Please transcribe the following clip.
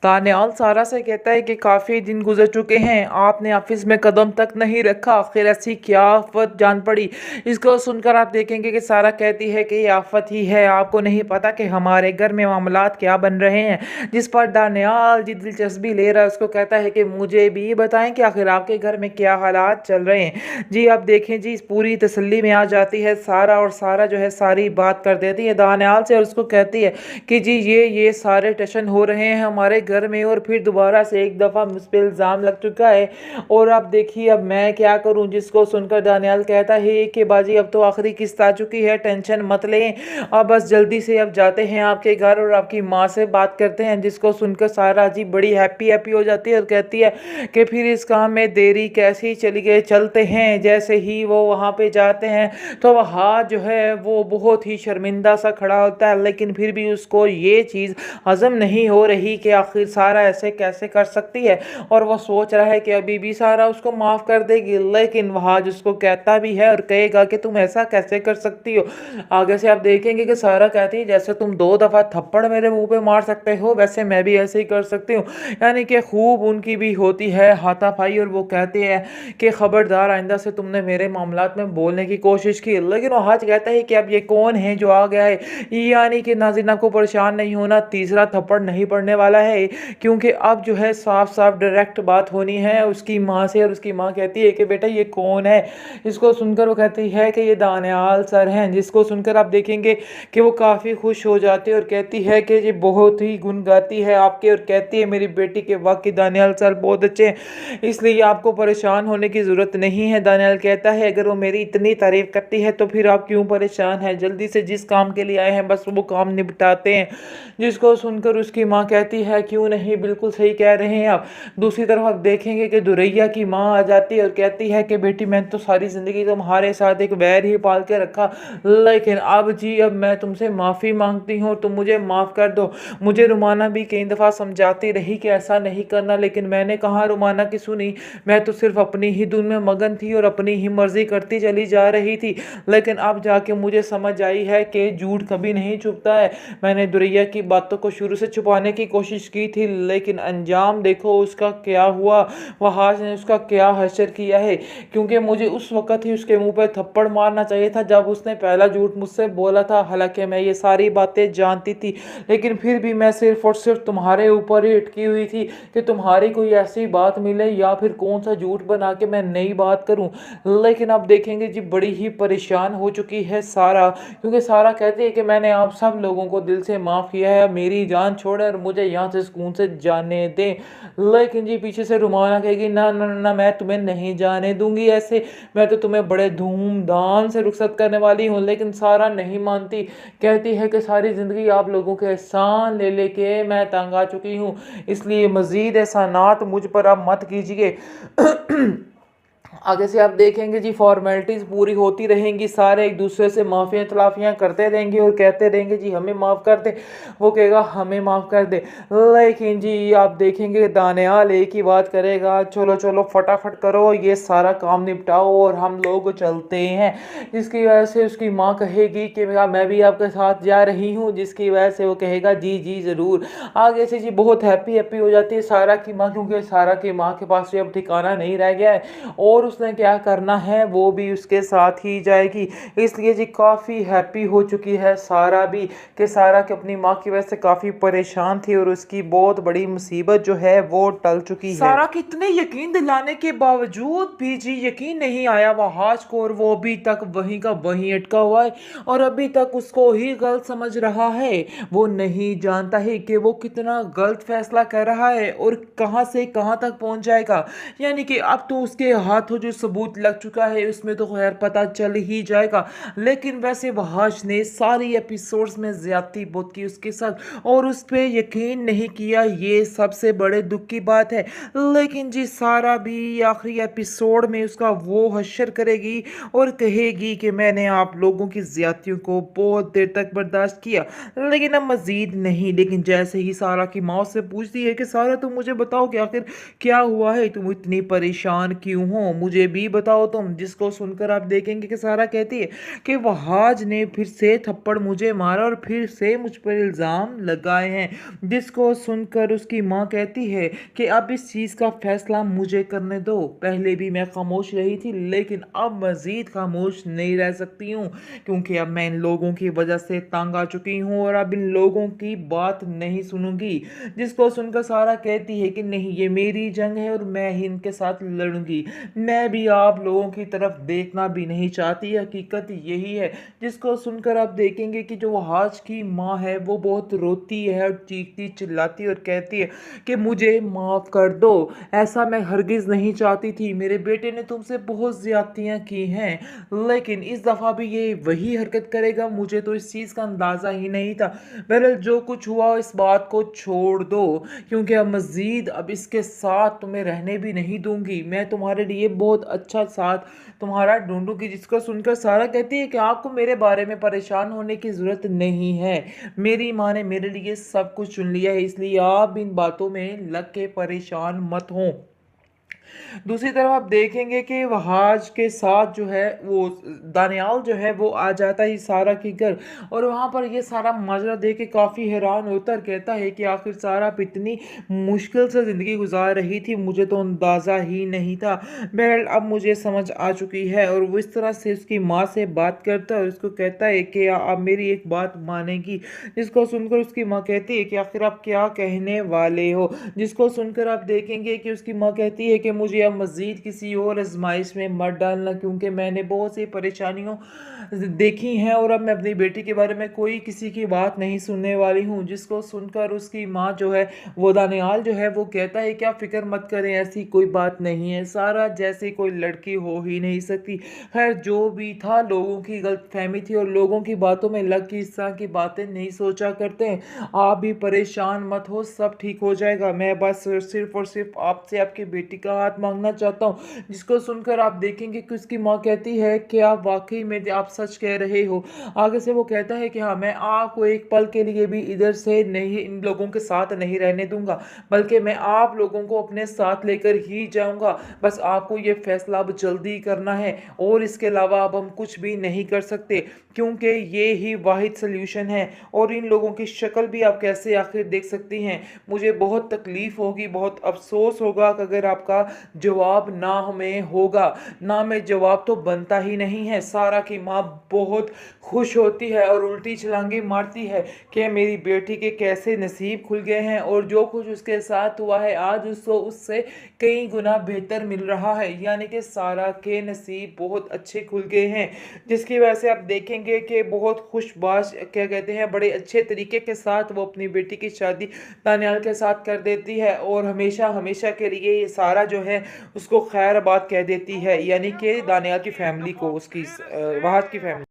दानियाल सारा से कहता है कि काफ़ी दिन गुजर चुके हैं, आपने ऑफिस में कदम तक नहीं रखा, आखिर ऐसी क्या आफत जान पड़ी। इसको सुनकर आप देखेंगे कि सारा कहती है कि ये आफत ही है, आपको नहीं पता कि हमारे घर में मामलात क्या बन रहे हैं। जिस पर दानियाल जी दिलचस्पी ले रहा है, उसको कहता है कि मुझे भी बताएं कि आखिर आपके घर में क्या हालात चल रहे हैं। जी आप देखें जी, इस पूरी तसल्ली में आ जाती है सारा, और सारा जो है सारी बात कर देती है दानियाल से, और उसको कहती है कि जी ये सारे टशन हो रहे हैं हमारे घर में, और फिर दोबारा से एक दफ़ा मुझ पर इल्ज़ाम लग चुका है, और अब देखिए अब मैं क्या करूं। जिसको सुनकर दानियाल कहता है कि बाजी अब तो आखिरी किस्त आ चुकी है, टेंशन मत लें, अब बस जल्दी से अब जाते हैं आपके घर और आपकी माँ से बात करते हैं। जिसको सुनकर सारा जी बड़ी हैप्पी हो जाती है और कहती है कि फिर इस काम में देरी कैसी चली गई, चलते हैं। जैसे ही वो वहाँ पे जाते हैं तो वह हाथ जो है वो बहुत ही शर्मिंदा सा खड़ा होता है, लेकिन फिर भी उसको ये चीज़ हजम नहीं हो रही कि आखिर सारा ऐसे कैसे कर सकती है, और वह सोच रहा है कि अभी भी सारा उसको माफ़ कर देगी, लेकिन वह जिसको कहता भी है और कहेगा कि तुम ऐसा कैसे कर सकती हो। आगे से आप देखेंगे कि सारा कहती है जैसे तुम 2 दफ़ा थप्पड़ मेरे मुंह पे मार सकते हो, वैसे मैं भी ऐसे ही कर सकती हूँ। यानी कि खूब उनकी भी होती है हाथापाई, और वो कहते हैं कि खबरदार आइंदा से तुमने मेरे मामलात में बोलने की कोशिश की। लेकिन वो आज कहता है कि अब ये कौन है जो आ गया है। यानी कि नाज़रीन आपको परेशान नहीं होना, तीसरा थप्पड़ नहीं पड़ने वाला है, क्योंकि अब जो है साफ साफ डायरेक्ट बात होनी है उसकी माँ से। और उसकी माँ कहती है कि बेटा ये कौन है। इसको सुनकर वो कहती है कि ये दानियाल सर हैं। जिसको सुनकर आप देखेंगे कि वो काफ़ी खुश हो जाती है और कहती है कि ये बहुत ही गुण गाती है आपके, और कहती है मेरी बेटी के वाकई दानियाल सर बहुत अच्छे हैं, इसलिए आपको परेशान होने की ज़रूरत नहीं है। दानियाल कहता है अगर वो मेरी इतनी तारीफ़ करती है तो फिर आप क्यों परेशान हैं, जल्दी से जिस काम के लिए आए हैं बस वो काम निपटाते हैं। जिसको सुनकर उसकी माँ कहती है क्यों नहीं, बिल्कुल सही कह रहे हैं आप। दूसरी तरफ आप देखेंगे कि दुरैया की माँ आ जाती है और कहती है कि बेटी मैं तो सारी ज़िंदगी तुम्हारे साथ एक वैर ही पाल के रखा, लेकिन अब जी अब मैं तुमसे माफ़ी मांगती हूँ, तुम मुझे माफ़ कर दो। मुझे रुमाना भी कई दफ़ा समझाती रही कि ऐसा नहीं करना, लेकिन मैंने कहाँ रुमाना की सुनी। मैं तो सिर्फ अपनी ही धुन में मगन थी और अपनी ही मर्जी करती चली जा रही थी, लेकिन अब जाके मुझे समझ आई है कि झूठ कभी नहीं छुपता है। मैंने दुरैया की बातों को शुरू से छुपाने की कोशिश की थी, लेकिन अंजाम देखो उसका क्या हुआ। वहाज ने उसका क्या हश्र किया है, क्योंकि मुझे उस वक़्त ही उसके मुंह पर थप्पड़ मारना चाहिए था जब उसने पहला झूठ मुझसे बोला था। हालांकि मैं ये सारी बातें जानती थी, लेकिन फिर भी मैं सिर्फ और सिर्फ तुम्हारे ऊपर ही अटकी हुई थी कि तुम्हारी कोई ऐसी बात मिले या फिर कौन सा झूठ बना के मैं नई बात करूं। लेकिन अब देखेंगे जी बड़ी ही परेशान हो चुकी है सारा, क्योंकि सारा कहती है कि मैंने आप सब लोगों को दिल से माफ़ किया है, मेरी जान छोड़े और मुझे यहाँ से सुकून से जाने दें। लेकिन जी पीछे से रुमाना कहेगी ना ना ना, मैं तुम्हें नहीं जाने दूंगी ऐसे, मैं तो तुम्हें बड़े धूमधाम से रुखसत करने वाली हूँ। लेकिन सारा नहीं मानती, कहती है कि सारी ज़िंदगी आप लोगों के एहसान ले लेके मैं तंग आ चुकी हूँ, इसलिए मज़ीद एहसानात मुझ पर आप मत कीजिए। आगे से आप देखेंगे जी फॉर्मेलिटीज़ पूरी होती रहेंगी, सारे एक दूसरे से माफ़ियाँ तलाफ़ियाँ करते रहेंगे और कहते रहेंगे जी हमें माफ़ कर दे, वो कहेगा हमें माफ़ कर दे। लेकिन जी आप देखेंगे दानियाल एक ही बात करेगा, चलो चलो फटाफट करो ये सारा काम निपटाओ और हम लोग चलते हैं। जिसकी वजह से उसकी माँ कहेगी कि मैं भी आपके साथ जा रही हूँ, जिसकी वजह से वो कहेगा जी जी ज़रूर। आगे से जी बहुत हैप्पी हो जाती है सारा की माँ, क्योंकि सारा की माँ के पास भी अब ठिकाना नहीं रह गया है और उसने क्या करना है वो भी उसके साथ ही जाएगी। इसलिए जी काफ़ी हैप्पी हो चुकी है सारा भी, कि सारा की अपनी माँ की वजह से काफ़ी परेशान थी और उसकी बहुत बड़ी मुसीबत जो है वो टल चुकी है। सारा के इतने यकीन दिलाने के बावजूद भी जी यकीन नहीं आया वहाज को, और वो अभी तक वहीं का वहीं अटका हुआ है और अभी तक उसको ही गलत समझ रहा है। वो नहीं जानता है कि वो कितना गलत फैसला कर रहा है और कहां से कहां तक पहुंच जाएगा। यानी कि अब तो उसके हाथों जो सबूत लग चुका है उसमें तो खैर पता चल ही जाएगा, लेकिन वैसे वहाज ने सारी एपिसोड्स में ज्यादती बहुत की उसके साथ और उस पर यकीन नहीं किया, ये सबसे बड़े दुख की बात है। लेकिन जी सारा भी आखिरी एपिसोड में उसका वो हश्र करेगी और कहेगी कि मैंने आप लोगों की ज्यादतियों को बहुत देर तक बर्दाश्त किया, लेकिन अब मजीद नहीं। लेकिन जैसे ही सारा की माँ से पूछती है कि सारा तुम मुझे बताओ कि आखिर क्या हुआ है, तुम इतनी परेशान क्यों हो, मुझे भी बताओ तुम। जिसको सुनकर आप देखेंगे कि सारा कहती है कि वहाज ने फिर से थप्पड़ मुझे मारा और फिर से मुझ पर इल्ज़ाम लगाए हैं। जिसको सुनकर उसकी माँ कहती है कि अब इस चीज़ का फैसला मुझे करने दो। पहले भी मैं खामोश रही थी, लेकिन अब मज़ीद खामोश नहीं रह सकती हूँ, क्योंकि अब मैं इन लोगों की वजह से तंग आ चुकी हूँ और अब इन लोगों की बात नहीं सुनूंगी। जिसको सुनकर सारा कहती है कि नहीं, ये मेरी जंग है और मैं ही इनके साथ लड़ूंगी। मैं भी आप लोगों की तरफ देखना भी नहीं चाहती, हकीकत यही है। जिसको सुनकर आप देखेंगे कि जो वहाज की माँ है वो बहुत रोती है और चीखती चिल्लाती और कहती है कि मुझे माफ़ कर दो, ऐसा मैं हरगिज़ नहीं चाहती थी। मेरे बेटे ने तुमसे बहुत ज़्यादतियाँ की हैं, लेकिन इस दफ़ा भी ये वही हरकत करेगा। मुझे तो इस चीज़ का अंदाज़ा ही नहीं था। बहरहाल जो कुछ हुआ इस बात को छोड़ दो, क्योंकि अब मज़ीद अब इसके साथ तुम्हें रहने भी नहीं दूंगी। मैं तुम्हारे लिए बहुत अच्छा साथ तुम्हारा ढूंढूंगी। जिसको सुनकर सारा कहती है कि आपको मेरे बारे में परेशान होने की ज़रूरत नहीं है। मेरी माँ ने मेरे लिए सब कुछ चुन लिया है, इसलिए आप इन बातों में लग के परेशान मत हों। दूसरी तरफ आप देखेंगे कि वहाज के साथ जो है वो दानियाल जो है वो आ जाता है सारा के घर, और वहाँ पर ये सारा माजरा देख के काफ़ी हैरान होता है। कहता है कि आखिर सारा आप इतनी मुश्किल से ज़िंदगी गुजार रही थी, मुझे तो अंदाज़ा ही नहीं था। बहरहाल अब मुझे समझ आ चुकी है। और वो इस तरह से उसकी माँ से बात करता है और उसको कहता है कि आप मेरी एक बात मानेगी। जिसको सुनकर उसकी माँ कहती है कि आखिर आप क्या कहने वाले हो। जिसको सुनकर आप देखेंगे कि उसकी माँ कहती है कि मुझे अब मज़ीद किसी और आजमाइश में मत डालना, क्योंकि मैंने बहुत सी परेशानियों देखी हैं और अब मैं अपनी बेटी के बारे में कोई किसी की बात नहीं सुनने वाली हूँ। जिसको सुनकर उसकी माँ जो है वो दानियाल जो है वो कहता है कि आप फिक्र मत करें, ऐसी कोई बात नहीं है, सारा जैसी कोई लड़की हो ही नहीं सकती। खैर जो भी था, लोगों की गलतफहमी थी और लोगों की बातों में लग के इस तरह की बातें नहीं सोचा करते हैं। आप भी परेशान मत हो, सब ठीक हो जाएगा। मैं बस सिर्फ और सिर्फ आपसे आपकी बेटी का हाथ मांगना चाहता हूँ। जिसको सुनकर आप देखेंगे कि उसकी माँ कहती है कि आप वाकई में आप सच कह रहे हो। आगे से वो कहता है कि हाँ, मैं आपको एक पल के लिए भी इधर से नहीं, इन लोगों के साथ नहीं रहने दूंगा, बल्कि मैं आप लोगों को अपने साथ लेकर ही जाऊंगा। बस आपको ये फैसला अब जल्दी करना है और इसके अलावा अब हम कुछ भी नहीं कर सकते, क्योंकि ये ही वाहिद सल्यूशन है। और इन लोगों की शक्ल भी आप कैसे आखिर देख सकती हैं। मुझे बहुत तकलीफ़ होगी, बहुत अफसोस होगा कि अगर आपका जवाब ना हमें होगा। ना में जवाब तो बनता ही नहीं है। सारा की माँ बहुत खुश होती है और उल्टी छलांगी मारती है कि मेरी बेटी के कैसे नसीब खुल गए हैं, और जो कुछ उसके साथ हुआ है आज उसको उससे कई गुना बेहतर मिल रहा है। यानी कि सारा के नसीब बहुत अच्छे खुल गए हैं, जिसकी वजह से आप देखेंगे कि बहुत खुशबाश क्या कहते हैं बड़े अच्छे तरीके के साथ वो अपनी बेटी की शादी दानियाल के साथ कर देती है, और हमेशा हमेशा के लिए ये सारा जो है उसको खैर बात कह देती है, यानी कि दानियाल की फैमिली को, उसकी वहाज की फैमिली।